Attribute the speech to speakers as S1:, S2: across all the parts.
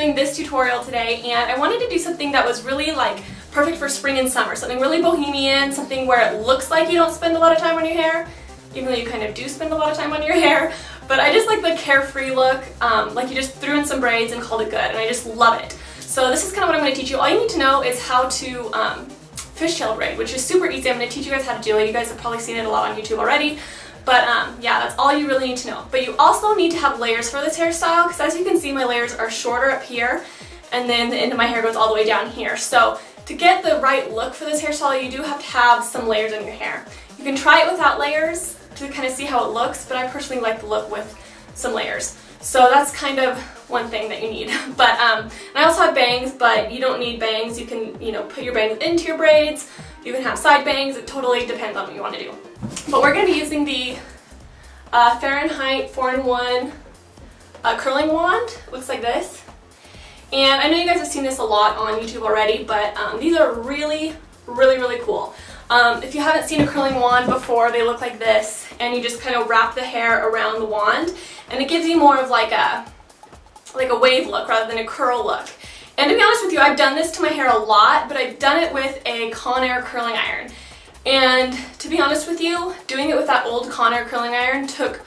S1: doing this tutorial today, and I wanted to do something that was really like perfect for spring and summer, something really bohemian, something where it looks like you don't spend a lot of time on your hair, even though you kind of do spend a lot of time on your hair. But I just like the carefree look, like you just threw in some braids and called it good, and I just love it. So this is kind of what I'm going to teach you. All you need to know is how to fishtail braid, which is super easy. I'm going to teach you guys how to do it. You guys have probably seen it a lot on YouTube already. But yeah, that's all you really need to know. But you also need to have layers for this hairstyle, because as you can see, my layers are shorter up here, and then the end of my hair goes all the way down here. So to get the right look for this hairstyle, you do have to have some layers in your hair. You can try it without layers to kind of see how it looks, but I personally like the look with some layers. So that's kind of one thing that you need. But and I also have bangs, but you don't need bangs. You can, you know, put your bangs into your braids. You can have side bangs. It totally depends on what you want to do. But we're going to be using the Fahrenheit 4-in-1 curling wand. It looks like this. And I know you guys have seen this a lot on YouTube already, but these are really, really cool. If you haven't seen a curling wand before, they look like this, and you just kind of wrap the hair around the wand, and it gives you more of like a wave look rather than a curl look. And to be honest with you, I've done this to my hair a lot, but I've done it with a Conair curling iron. And to be honest with you, doing it with that old Conair curling iron took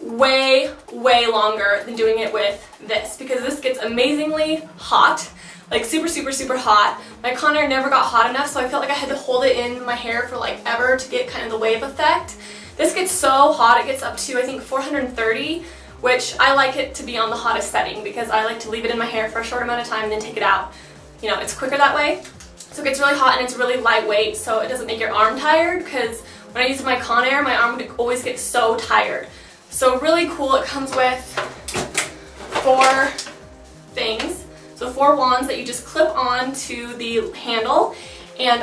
S1: way longer than doing it with this, because this gets amazingly hot, like super hot. My Conair never got hot enough, so I felt like I had to hold it in my hair for like ever to get kind of the wave effect. This gets so hot, it gets up to I think 430, which I like it to be on the hottest setting because I like to leave it in my hair for a short amount of time and then take it out. You know, it's quicker that way. So it gets really hot and it's really lightweight, so it doesn't make your arm tired, because when I use my Conair, my arm would always get so tired. So really cool. It comes with 4 things. So 4 wands that you just clip on to the handle, and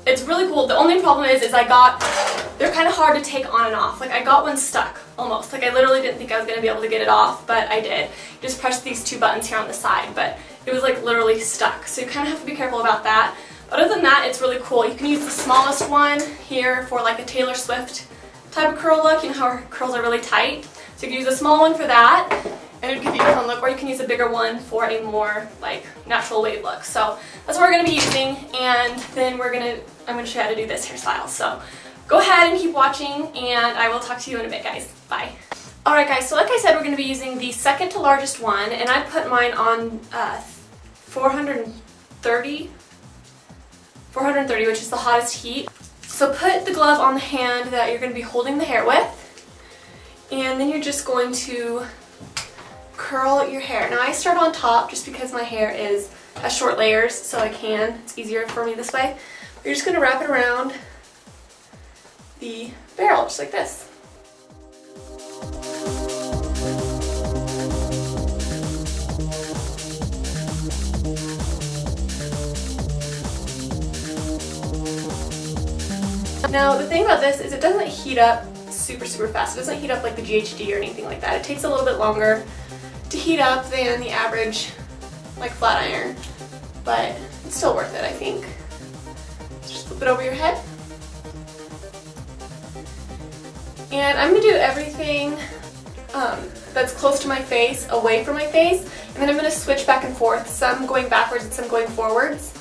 S1: it's really cool. The only problem is they're kind of hard to take on and off. Like I got one stuck almost. Like I literally didn't think I was going to be able to get it off, but I did. You just press these 2 buttons here on the side, but it was like literally stuck. So you kind of have to be careful about that. Other than that, it's really cool. You can use the smallest one here for like a Taylor Swift type of curl look. You know how her curls are really tight. So you can use a small one for that, and it would give you a fun look, or you can use a bigger one for a more like natural wave look. So that's what we're going to be using, and then I'm going to show you how to do this hairstyle. So go ahead and keep watching, and I will talk to you in a bit, guys. Bye. Alright guys, so like I said, we're going to be using the second to largest one, and I put mine on 430, which is the hottest heat. So put the glove on the hand that you're going to be holding the hair with, and then you're just going to curl your hair. Now I start on top just because my hair has short layers, so it's easier for me this way. You're just going to wrap it around the barrel, just like this. Now the thing about this is it doesn't heat up super fast. It doesn't heat up like the GHD or anything like that. It takes a little bit longer to heat up than the average like flat iron, but it's still worth it, I think. Just flip it over your head. And I'm going to do everything that's close to my face away from my face, and then I'm going to switch back and forth, some going backwards and some going forwards.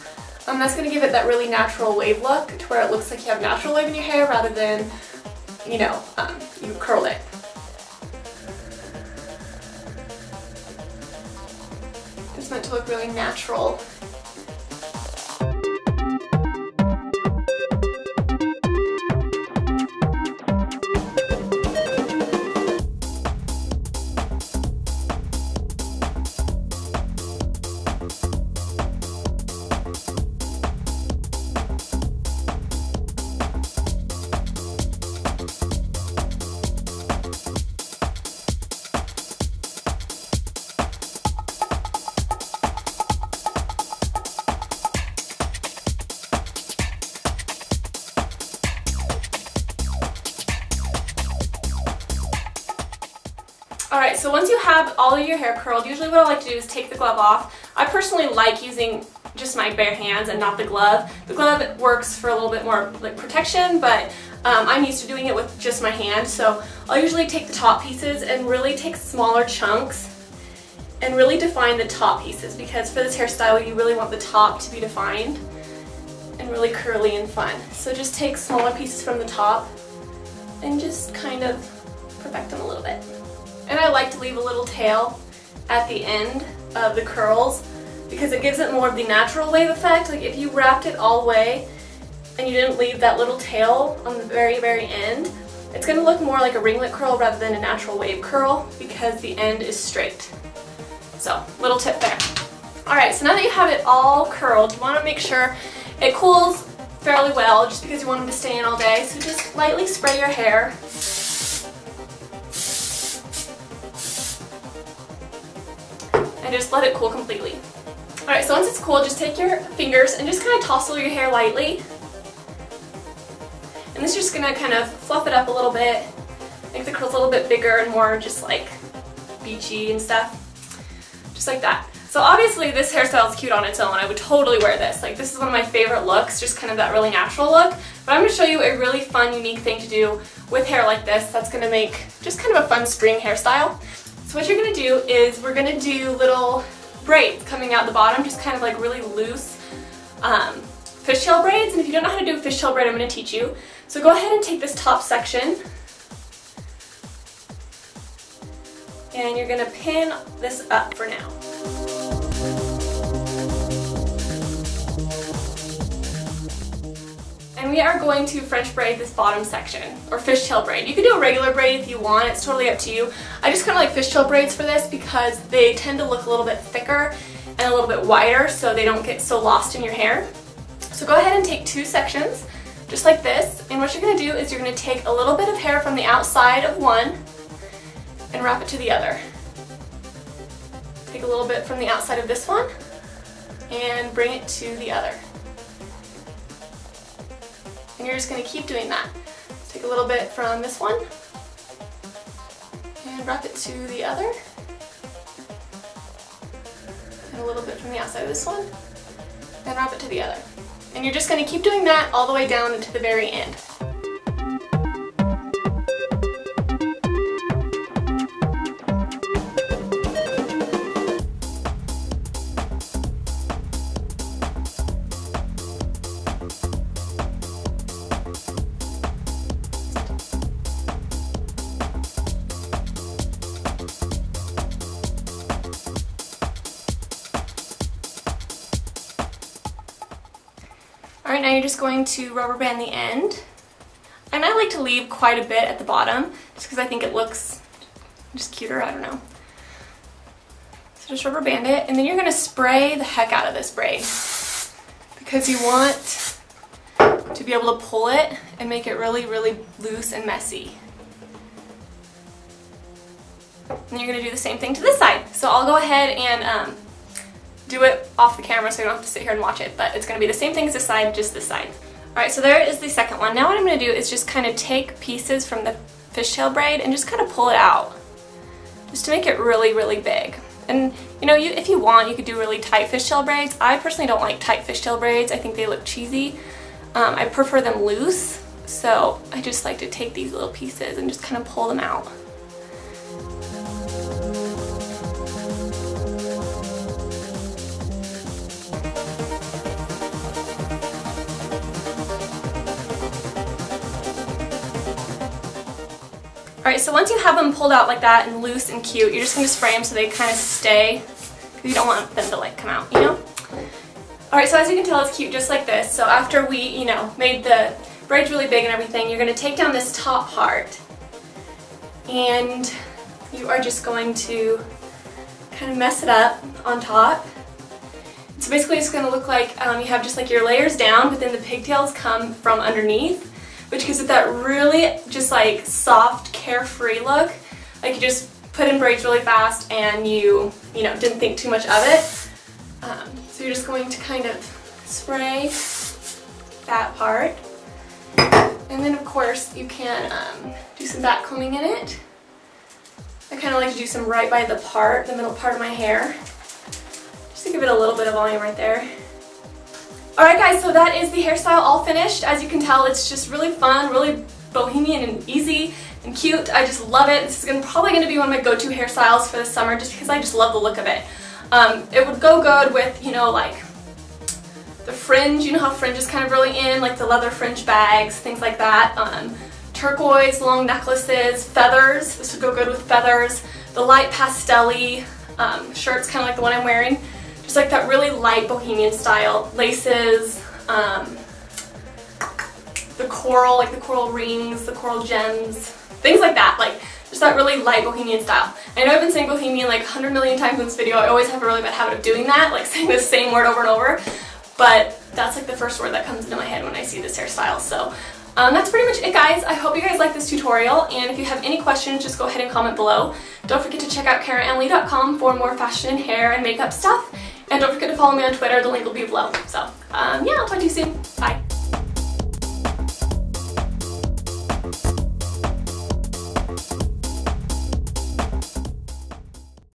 S1: That's going to give it that really natural wave look, to where it looks like you have natural wave in your hair rather than, you know, you curl it. It's meant to look really natural. Alright, so once you have all of your hair curled, usually what I like to do is take the glove off. I personally like using just my bare hands and not the glove. The glove works for a little bit more like protection, but I'm used to doing it with just my hand, so I'll usually take the top pieces and really take smaller chunks and really define the top pieces, because for this hairstyle you really want the top to be defined and really curly and fun. So just take smaller pieces from the top and just kind of perfect them a little bit. And I like to leave a little tail at the end of the curls because it gives it more of the natural wave effect. Like if you wrapped it all the way and you didn't leave that little tail on the very end, it's going to look more like a ringlet curl rather than a natural wave curl because the end is straight. So, little tip there. Alright, so now that you have it all curled, you want to make sure it cools fairly well just because you want them to stay in all day. So just lightly spray your hair. And just let it cool completely. Alright, so once it's cool, just take your fingers and just kind of tousle your hair lightly. And this is just going to kind of fluff it up a little bit, make the curls a little bit bigger and more just like beachy and stuff. Just like that. So obviously this hairstyle is cute on its own. I would totally wear this. Like this is one of my favorite looks, just kind of that really natural look. But I'm going to show you a really fun, unique thing to do with hair like this that's going to make just kind of a fun spring hairstyle. So what you're going to do is we're going to do little braids coming out the bottom, just kind of like really loose fishtail braids. And if you don't know how to do a fishtail braid, I'm going to teach you. So go ahead and take this top section and you're going to pin this up for now. And we are going to French braid this bottom section, or fishtail braid. You can do a regular braid if you want, it's totally up to you. I just kind of like fishtail braids for this because they tend to look a little bit thicker and a little bit wider so they don't get so lost in your hair. So go ahead and take two sections, just like this, and what you're going to do is you're going to take a little bit of hair from the outside of one and wrap it to the other. Take a little bit from the outside of this one and bring it to the other. And you're just going to keep doing that. Take a little bit from this one and wrap it to the other. And a little bit from the outside of this one and wrap it to the other. And you're just going to keep doing that all the way down into the very end. Alright, now you're just going to rubber band the end. And I like to leave quite a bit at the bottom, just because I think it looks just cuter, I don't know. So just rubber band it, and then you're going to spray the heck out of this braid. Because you want to be able to pull it and make it really, really loose and messy. And you're going to do the same thing to this side. So I'll go ahead and do it off the camera so you don't have to sit here and watch it, but it's going to be the same thing as this side, just this side. Alright, so there is the second one. Now what I'm going to do is just kind of take pieces from the fishtail braid and just kind of pull it out, just to make it really, really big. And you know, if you want, you could do really tight fishtail braids. I personally don't like tight fishtail braids. I think they look cheesy. I prefer them loose, so I just like to take these little pieces and just kind of pull them out. Alright, so once you have them pulled out like that and loose and cute, you're just going to spray them so they kind of stay, because you don't want them to like come out, you know? Alright, so as you can tell, it's cute just like this. So after we, you know, made the braids really big and everything, you're going to take down this top part and you are just going to kind of mess it up on top. So basically it's going to look like you have just like your layers down, but then the pigtails come from underneath, which gives it that really just like soft, carefree look. Like you just put in braids really fast and you know, didn't think too much of it. So you're just going to kind of spray that part. And then of course you can do some back combing in it. I kind of like to do some right by the middle part of my hair, just to give it a little bit of volume right there. Alright guys, so that is the hairstyle all finished. As you can tell, it's just really fun, really bohemian and easy and cute. I just love it. This is probably going to be one of my go-to hairstyles for the summer just because I just love the look of it. It would go good with, you know, like the fringe. You know how fringe is kind of really in, like the leather fringe bags, things like that. Turquoise, long necklaces, feathers. This would go good with feathers. The light pastel-y shirts, kind of like the one I'm wearing. Just like that really light bohemian style. Laces, the coral, like the coral rings, the coral gems, things like that. Like just that really light bohemian style. I know I've been saying bohemian like 100 million times in this video. I always have a really bad habit of doing that, like saying the same word over and over. But that's like the first word that comes into my head when I see this hairstyle. So that's pretty much it, guys. I hope you guys like this tutorial, and if you have any questions, just go ahead and comment below. Don't forget to check out CarahAmelie.com for more fashion and hair and makeup stuff. And don't forget to follow me on Twitter. The link will be below. So yeah, I'll talk to you soon. Bye.